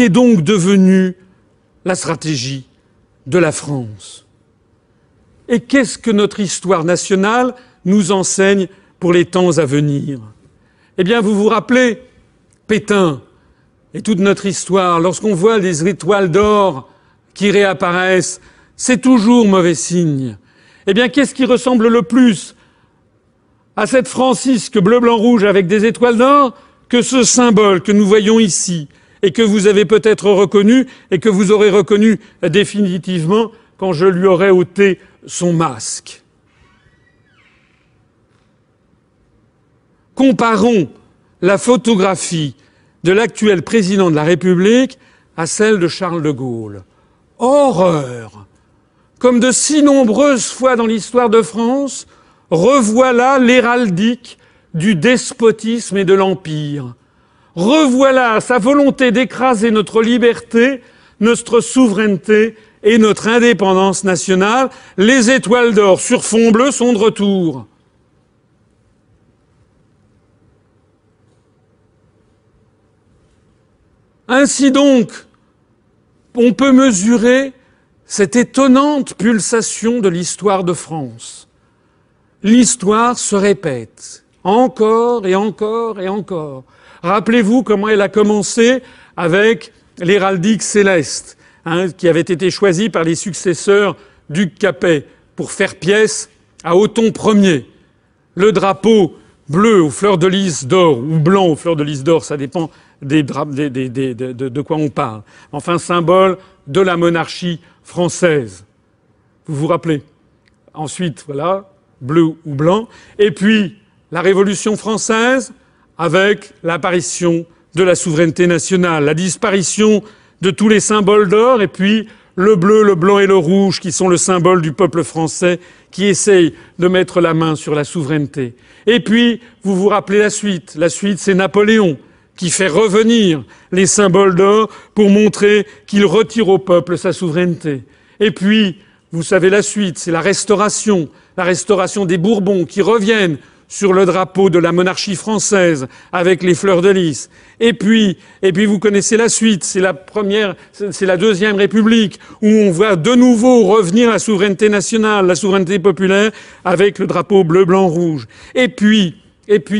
qu'est donc devenue la stratégie de la France? Et qu'est-ce que notre histoire nationale nous enseigne pour les temps à venir? Eh bien, vous vous rappelez Pétain et toute notre histoire, lorsqu'on voit les étoiles d'or qui réapparaissent, c'est toujours mauvais signe. Eh bien, qu'est-ce qui ressemble le plus à cette francisque bleu, blanc, rouge avec des étoiles d'or que ce symbole que nous voyons ici et que vous avez peut-être reconnu et que vous aurez reconnu définitivement quand je lui aurai ôté son masque. Comparons la photographie de l'actuel président de la République à celle de Charles de Gaulle. Horreur! Comme de si nombreuses fois dans l'histoire de France, revoilà l'héraldique du despotisme et de l'empire. Revoilà sa volonté d'écraser notre liberté, notre souveraineté et notre indépendance nationale. Les étoiles d'or sur fond bleu sont de retour. Ainsi donc, on peut mesurer cette étonnante pulsation de l'histoire de France. L'histoire se répète, encore et encore et encore. Rappelez-vous comment elle a commencé avec l'héraldique céleste, qui avait été choisi par les successeurs d'Hugues Capet pour faire pièce à Othon Ier. Le drapeau bleu aux fleurs de lys d'or, ou blanc aux fleurs de lys d'or, ça dépend de quoi on parle. Enfin, symbole de la monarchie française. Vous vous rappelez? Ensuite, voilà, bleu ou blanc. Et puis, la Révolution française, avec l'apparition de la souveraineté nationale, la disparition de tous les symboles d'or, et puis le bleu, le blanc et le rouge, qui sont le symbole du peuple français, qui essaye de mettre la main sur la souveraineté. Et puis, vous vous rappelez la suite. La suite, c'est Napoléon, qui fait revenir les symboles d'or pour montrer qu'il retire au peuple sa souveraineté. Et puis, vous savez la suite, c'est la Restauration des Bourbons qui reviennent sur le drapeau de la monarchie française avec les fleurs de lys. Et puis vous connaissez la suite, c'est la Deuxième République où on voit de nouveau revenir la souveraineté nationale, la souveraineté populaire avec le drapeau bleu, blanc, rouge. Et puis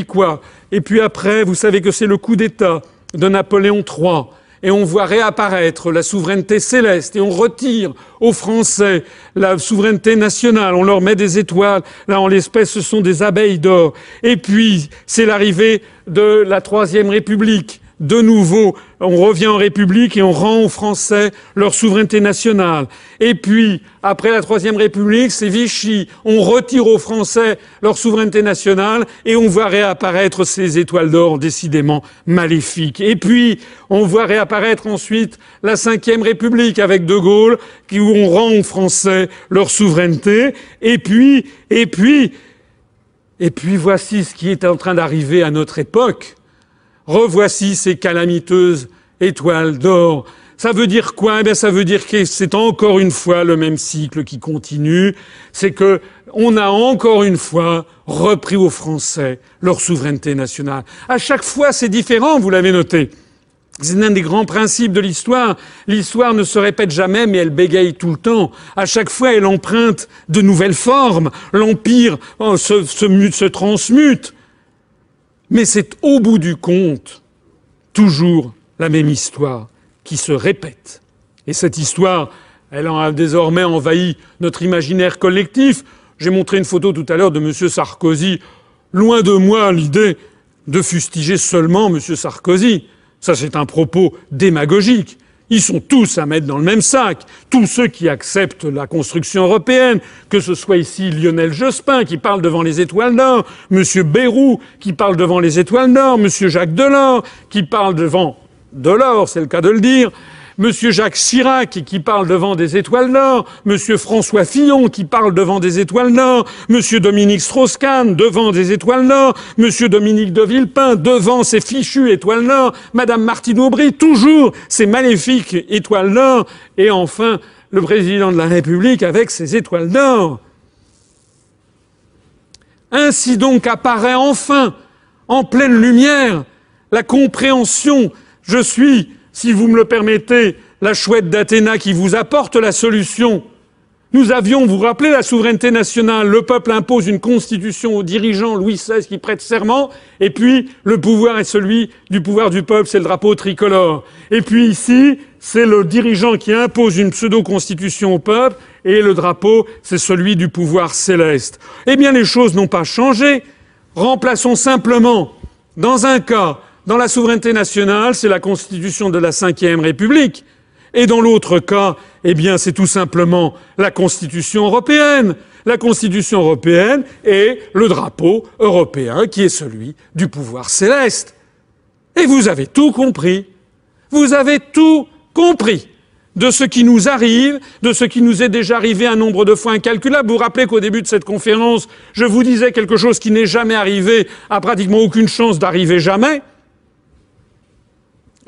quoi? Et puis après, vous savez que c'est le coup d'État de Napoléon III. Et on voit réapparaître la souveraineté céleste et on retire aux Français la souveraineté nationale. On leur met des étoiles. Là, en l'espèce, ce sont des abeilles d'or. Et puis, c'est l'arrivée de la Troisième République. De nouveau, on revient en République et on rend aux Français leur souveraineté nationale. Et puis, après la Troisième République, c'est Vichy. On retire aux Français leur souveraineté nationale et on voit réapparaître ces étoiles d'or décidément maléfiques. Et puis, on voit réapparaître ensuite la Cinquième République avec De Gaulle, où on rend aux Français leur souveraineté. Et puis, voici ce qui est en train d'arriver à notre époque. Revoici ces calamiteuses étoiles d'or. Ça veut dire quoi? Eh bien, ça veut dire que c'est encore une fois le même cycle qui continue. C'est que on a encore une fois repris aux Français leur souveraineté nationale. À chaque fois, c'est différent, vous l'avez noté. C'est l'un des grands principes de l'histoire. L'histoire ne se répète jamais, mais elle bégaye tout le temps. À chaque fois, elle emprunte de nouvelles formes. L'Empire se transmute. Mais c'est au bout du compte toujours la même histoire qui se répète. Et cette histoire, elle a désormais envahi notre imaginaire collectif. J'ai montré une photo tout à l'heure de M. Sarkozy. Loin de moi l'idée de fustiger seulement M. Sarkozy. Ça, c'est un propos démagogique. Ils sont tous à mettre dans le même sac. Tous ceux qui acceptent la construction européenne, que ce soit ici Lionel Jospin qui parle devant les étoiles d'or, M. Bayrou qui parle devant les étoiles d'or, M. Jacques Delors qui parle devant Delors, c'est le cas de le dire, M. Jacques Chirac qui parle devant des étoiles d'or, M. François Fillon qui parle devant des étoiles d'or, M. Dominique Strauss-Kahn devant des étoiles d'or, M. Dominique de Villepin devant ces fichues étoiles d'or, Mme Martine Aubry toujours ces maléfiques étoiles d'or, et enfin le président de la République avec ses étoiles d'or. Ainsi donc apparaît enfin, en pleine lumière, la compréhension. Je suis si vous me le permettez, la chouette d'Athéna qui vous apporte la solution. Nous avions, vous vous rappelez, la souveraineté nationale. Le peuple impose une constitution aux dirigeants, Louis XVI qui prête serment, et puis le pouvoir est celui du pouvoir du peuple, c'est le drapeau tricolore. Et puis ici, c'est le dirigeant qui impose une pseudo-constitution au peuple, et le drapeau, c'est celui du pouvoir céleste. Eh bien, les choses n'ont pas changé. Remplaçons simplement, dans un cas, dans la souveraineté nationale, c'est la constitution de la Ve République. Et dans l'autre cas, eh bien, c'est tout simplement la Constitution européenne. La Constitution européenne est le drapeau européen qui est celui du pouvoir céleste. Et vous avez tout compris. Vous avez tout compris de ce qui nous arrive, de ce qui nous est déjà arrivé un nombre de fois incalculable. Vous vous rappelez qu'au début de cette conférence, je vous disais quelque chose qui n'est jamais arrivé, a pratiquement aucune chance d'arriver jamais.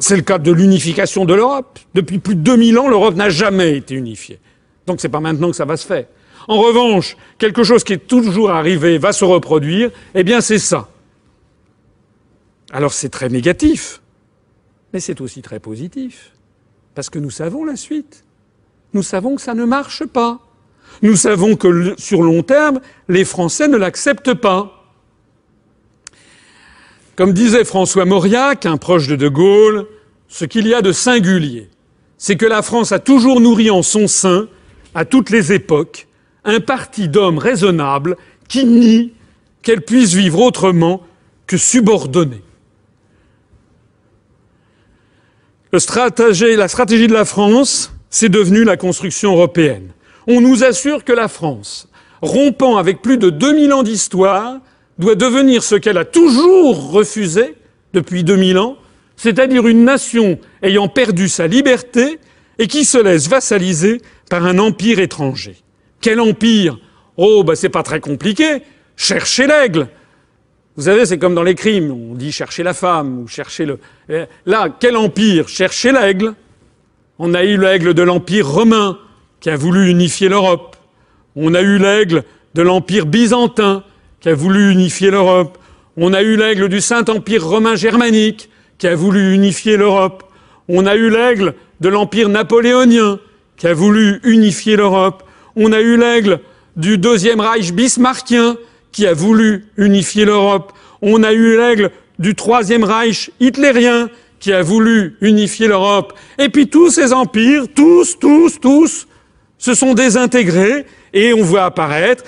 C'est le cas de l'unification de l'Europe. Depuis plus de 2000 ans, l'Europe n'a jamais été unifiée. Donc c'est pas maintenant que ça va se faire. En revanche, quelque chose qui est toujours arrivé va se reproduire, eh bien c'est ça. Alors c'est très négatif, mais c'est aussi très positif. Parce que nous savons la suite. Nous savons que ça ne marche pas. Nous savons que sur long terme, les Français ne l'acceptent pas. Comme disait François Mauriac, un proche de De Gaulle, ce qu'il y a de singulier, c'est que la France a toujours nourri en son sein, à toutes les époques, un parti d'hommes raisonnables qui nie qu'elle puisse vivre autrement que subordonnée. La stratégie de la France, c'est devenu la construction européenne. On nous assure que la France, rompant avec plus de 2000 ans d'histoire, doit devenir ce qu'elle a toujours refusé depuis 2000 ans, c'est-à-dire une nation ayant perdu sa liberté et qui se laisse vassaliser par un empire étranger. Quel empire ? Oh, c'est pas très compliqué. Cherchez l'aigle. Vous savez, c'est comme dans les crimes. On dit chercher la femme ou chercher le... Là, quel empire ? Cherchez l'aigle. On a eu l'aigle de l'Empire romain qui a voulu unifier l'Europe. On a eu l'aigle de l'Empire byzantin qui a voulu unifier l'Europe. On a eu l'aigle du Saint-Empire romain germanique, qui a voulu unifier l'Europe. On a eu l'aigle de l'Empire napoléonien, qui a voulu unifier l'Europe. On a eu l'aigle du Deuxième Reich bismarckien, qui a voulu unifier l'Europe. On a eu l'aigle du Troisième Reich hitlérien, qui a voulu unifier l'Europe. Et puis tous ces empires, tous, se sont désintégrés. Et on voit apparaître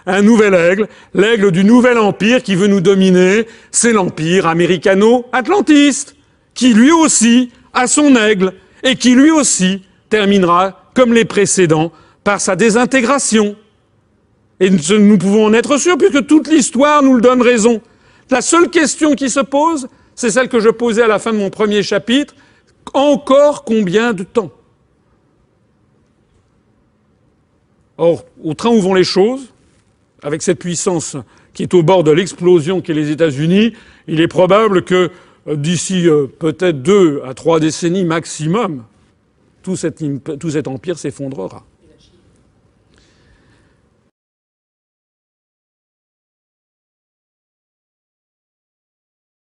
un nouvel aigle, l'aigle du nouvel empire qui veut nous dominer, c'est l'empire américano-atlantiste, qui lui aussi a son aigle, et qui lui aussi terminera, comme les précédents, par sa désintégration. Et nous pouvons en être sûrs, puisque toute l'histoire nous le donne raison. La seule question qui se pose, c'est celle que je posais à la fin de mon premier chapitre, encore combien de temps ? Or, au train où vont les choses, avec cette puissance qui est au bord de l'explosion qu'est les États-Unis, il est probable que d'ici peut-être 2 à 3 décennies maximum, tout cet empire s'effondrera.